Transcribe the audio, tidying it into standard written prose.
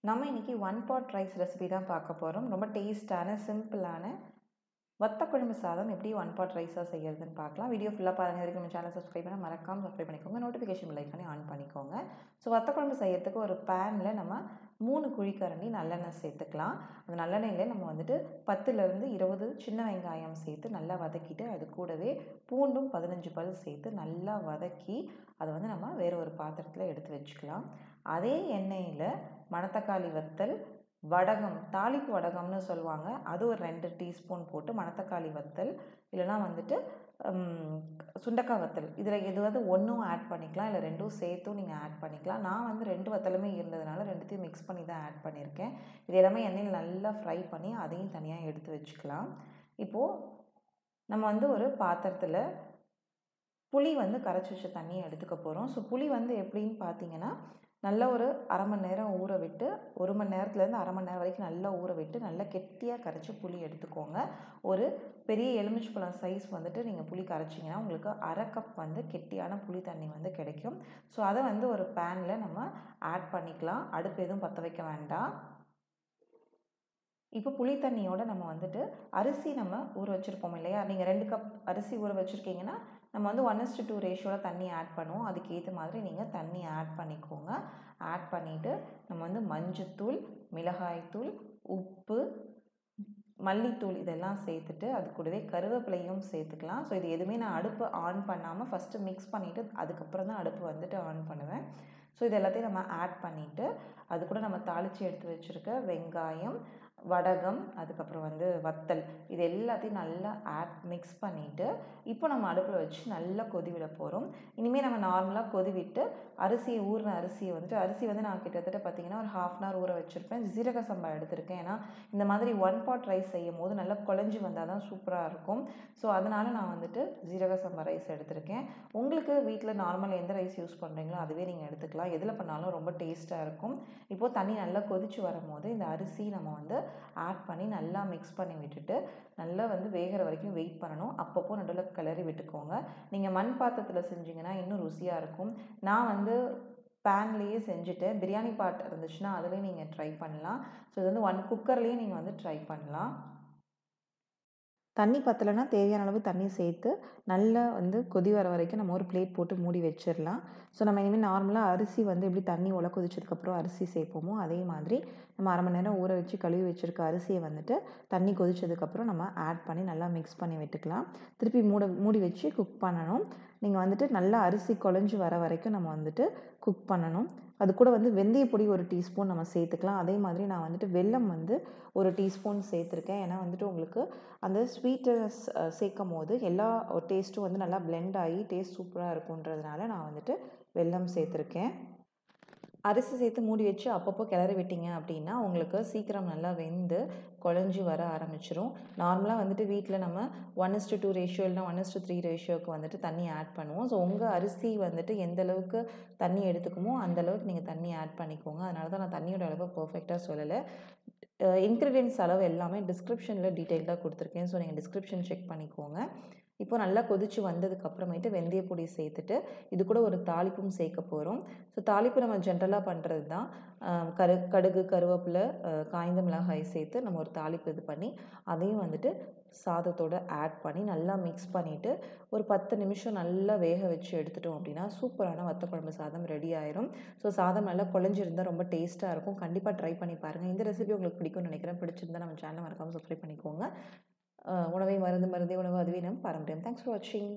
நம்ம இன்றைக்கி one pot rice recipe தான் பார்க்க போகிறோம். ரொம்ப டேஸ்டான சிம்பிளான வத்த குழம்பு சாதம் எப்படி ஒன் பாட் ரைஸாக செய்கிறதுன்னு பார்க்கலாம். வீடியோ ஃபுல்லாக பாருங்கள். வரைக்கும் நம்ம சேனல் சப்ஸ்கிரைப் பண்ணால் மறக்காமல் சப்ஸ்கிரைப் பண்ணிக்கோங்க. நோட்டிஃபிகேஷன் லைக் பண்ணி ஆன் பண்ணிக்கோங்க. ஸோ வத்த குழம்பு செய்கிறதுக்கு ஒரு பேனில் நம்ம 3 குழிக்கரண்டி நல்லெண்ணெய் சேர்த்துக்கலாம். அந்த நல்லெண்ணெயில் நம்ம வந்துட்டு 10லேருந்து 20 சின்ன வெங்காயம் சேர்த்து நல்லா வதக்கிட்டு அது கூடவே பூண்டும் 15 பல் சேர்த்து நல்லா வதக்கி அதை வந்து நம்ம வேறு ஒரு பாத்திரத்தில் எடுத்து வச்சுக்கலாம். அதே எண்ணெயில் மணத்தக்காளி வத்தல், வடகம், தாளிப்பு வடகம்னு சொல்லுவாங்க, அது ஒரு 2 டீஸ்பூன் போட்டு மணத்தக்காளி வத்தல் இல்லைனா வந்துட்டு சுண்டக்காய் வத்தல், இதில் எதுவாவது ஒன்றும் ஆட் பண்ணிக்கலாம், இல்லை 2ம் சேர்த்தும் நீங்கள் ஆட் பண்ணிக்கலாம். நான் வந்து 2 வத்தலுமே இருந்ததுனால 2த்தையும் மிக்ஸ் பண்ணி தான் ஆட் பண்ணியிருக்கேன். இது எல்லாமே எண்ணெயில் நல்லா ஃப்ரை பண்ணி அதையும் தனியாக எடுத்து வச்சுக்கலாம். இப்போது நம்ம வந்து ஒரு பாத்திரத்தில் புளி வந்து கரைச்சி வச்ச தண்ணியை எடுத்துக்க போகிறோம். ஸோ புளி வந்து எப்படின்னு பார்த்தீங்கன்னா, நல்லா ஒரு அரை மணி நேரம் ஊற விட்டு 1 மணி நேரத்துலேருந்து அரை மணி நேரம் வரைக்கும் நல்லா ஊற விட்டு நல்லா கெட்டியாக கரைச்சி புளி எடுத்துக்கோங்க. ஒரு பெரிய எலுமிச்சைப்பழம் சைஸ் வந்துட்டு நீங்கள் புளி கரைச்சிங்கன்னா உங்களுக்கு அரை கப் வந்து கெட்டியான புளி தண்ணி வந்து கிடைக்கும். ஸோ அதை வந்து ஒரு பேனில் நம்ம ஆட் பண்ணிக்கலாம். அடுப்பு எதுவும் பற்ற வைக்க வேண்டாம். இப்போ புளி தண்ணியோடு நம்ம வந்துட்டு அரிசி நம்ம ஊற வச்சுருப்போம் இல்லையா, நீங்கள் 2 கப் அரிசி ஊற வச்சுருக்கீங்கன்னா நம்ம வந்து 1:2 ரேஷியோவில் தண்ணி ஆட் பண்ணுவோம். அதுக்கேற்ற மாதிரி நீங்கள் தண்ணி ஆட் பண்ணிக்கோங்க. ஆட் பண்ணிவிட்டு நம்ம வந்து மஞ்சத்தூள், மிளகாய்த்தூள், உப்பு, மல்லித்தூள் இதெல்லாம் சேர்த்துட்டு அது கூடவே கருவேப்பிலையும் சேர்த்துக்கலாம். ஸோ இது எதுவுமே நான் அடுப்பு ஆன் பண்ணாமல் ஃபஸ்ட்டு மிக்ஸ் பண்ணிவிட்டு அதுக்கப்புறம் தான் அடுப்பு வந்துட்டு ஆன் பண்ணுவேன். ஸோ இது எல்லாத்தையும் நம்ம ஆட் பண்ணிவிட்டு அது கூட நம்ம தாளித்து எடுத்து வச்சுருக்க வெங்காயம், வடகம், அதுக்கப்புறம் வந்து வத்தல், இது எல்லாத்தையும் நல்லா மிக்ஸ் பண்ணிவிட்டு இப்போ நம்ம அடுப்பில் வச்சு நல்லா கொதி விட போகிறோம். இனிமேல் நம்ம நார்மலாக கொதி விட்டு ஊறின அரிசியை வந்துட்டு அரிசி வந்து நான் கிட்டத்தட்ட பார்த்திங்கன்னா ஒரு 1/2 hour ஊற வச்சுருப்பேன். ஜீரக சம்பா எடுத்திருக்கேன். ஏன்னா இந்த மாதிரி ஒன் பாட் ரைஸ் செய்யும் போது நல்லா குழஞ்சி வந்தால் தான் சூப்பராக இருக்கும். ஸோ அதனால் நான் வந்துட்டு ஜீரக சம்பா ரைஸ் எடுத்திருக்கேன். உங்களுக்கு வீட்டில் நார்மல் எந்த ரைஸ் யூஸ் பண்ணுறீங்களோ அதுவே நீங்கள் எடுத்துக்கலாம். எதில் பண்ணாலும் ரொம்ப டேஸ்ட்டாக இருக்கும். இப்போது தண்ணி நல்லா கொதித்து வரும்போது இந்த அரிசி நம்ம வந்து ஆட் பண்ணி நல்லா மிக்ஸ் பண்ணி விட்டுட்டு நல்லா வந்து வேகிற வரைக்கும் வெயிட் பண்ணணும். அப்பப்போ நடுவில் கிளறி விட்டுக்கோங்க. நீங்கள் மண் பாத்திரத்தில் செஞ்சிங்கன்னா இன்னும் ருசியாக இருக்கும். நான் வந்து பேன்லேயே செஞ்சுட்டேன். பிரியாணி பாட் இருந்துச்சுன்னா அதுலேயும் நீங்கள் ட்ரை பண்ணலாம். ஸோ இது வந்து குக்கர்லேயும் நீங்கள் வந்து ட்ரை பண்ணலாம். தண்ணி பத்தலைன்னா தேவையான அளவு தண்ணி சேர்த்து நல்லா வந்து கொதி வர வரைக்கும் நம்ம ஒரு பிளேட் போட்டு மூடி வச்சிடலாம். ஸோ நம்ம இனிமேல் நார்மலாக அரிசி வந்து எப்படி தண்ணி உலை கொதிச்சதுக்கப்புறம் அரிசி சேர்ப்போமோ அதே மாதிரி நம்ம அரை மணி நேரம் ஊற வச்சு கழுவி வச்சுருக்க அரிசியை வந்துட்டு தண்ணி கொதிச்சதுக்கப்புறம் நம்ம ஆட் பண்ணி நல்லா மிக்ஸ் பண்ணி விட்டுக்கலாம். திருப்பி மூடி வச்சு குக் பண்ணணும். நீங்கள் வந்துட்டு நல்லா அரிசி குழஞ்சி வர வரைக்கும் நம்ம வந்துட்டு குக் பண்ணணும். அது கூட வந்து வெந்தயப்பொடி 1 டீஸ்பூன் நம்ம சேர்த்துக்கலாம். அதே மாதிரி நான் வந்துட்டு வெல்லம் வந்து 1 டீஸ்பூன் சேர்த்துருக்கேன். ஏன்னா வந்துட்டு உங்களுக்கு அந்த ஸ்வீட்னஸ் சேர்க்கும் போது எல்லா டேஸ்ட்டும் வந்து நல்லா பிளெண்ட் ஆகி டேஸ்ட் சூப்பராக இருக்குன்றதுனால நான் வந்துட்டு வெல்லம் சேர்த்துருக்கேன். அரிசி சேர்த்து மூடி வச்சு அப்பப்போ கிளறி விட்டிங்க அப்படின்னா உங்களுக்கு சீக்கிரம் நல்லா வெந்து குழஞ்சி வர ஆரம்பிச்சிரும். நார்மலாக வந்துட்டு வீட்டில் நம்ம 1:2 ரேஷியோ இல்லைனா 1:3 ரேஷியோவுக்கு வந்துட்டு தண்ணி ஆட் பண்ணுவோம். ஸோ உங்கள் அரிசி வந்துட்டு எந்த அளவுக்கு தண்ணி எடுத்துக்குமோ அந்தளவுக்கு நீங்கள் தண்ணி ஆட் பண்ணிக்கோங்க. அதனால தான் நான் தண்ணியோட அளவு பர்ஃபெக்டாக சொல்லலை. இன்க்ரீடியன்ட்ஸ் அளவு எல்லாமே டிஸ்கிரிப்ஷனில் டீட்டெயில்டாக கொடுத்துருக்கேன். ஸோ நீங்கள் டிஸ்கிரிப்ஷன் செக் பண்ணிக்கோங்க. இப்போ நல்லா கொதித்து வந்ததுக்கப்புறமேட்டு வெந்தயப்பொடி சேர்த்துட்டு இது கூட ஒரு தாளிப்பும் சேர்க்க போகிறோம். ஸோ தாளிப்பு நம்ம ஜென்ரலாக பண்ணுறது தான். கடுகு, கருவேப்பிலை, காய்ந்த மிளகாய் சேர்த்து நம்ம ஒரு தாளிப்பு இது பண்ணி அதையும் வந்துட்டு சாதத்தோடு ஆட் பண்ணி நல்லா மிக்ஸ் பண்ணிவிட்டு ஒரு 10 நிமிஷம் நல்லா வேக வச்சு எடுத்துட்டோம் அப்படின்னா சூப்பரான வத்த குழம்பு சாதம் ரெடி ஆயிரும். ஸோ சாதம் நல்லா குழஞ்சிருந்தால் ரொம்ப டேஸ்ட்டாக இருக்கும். கண்டிப்பாக ட்ரை பண்ணி பாருங்கள். இந்த ரெசிபி உங்களுக்கு பிடிக்கும்னு நினைக்கிறேன். பிடிச்சிருந்தா நம்ம சேனலை மறக்காமல் சப்ஸ்கிரைப் பண்ணிக்கோங்க. உணவை மருந்தே உணவு அதுவே நம் பாரம்பரியம். தேங்க்ஸ் ஃபார் வாட்சிங்.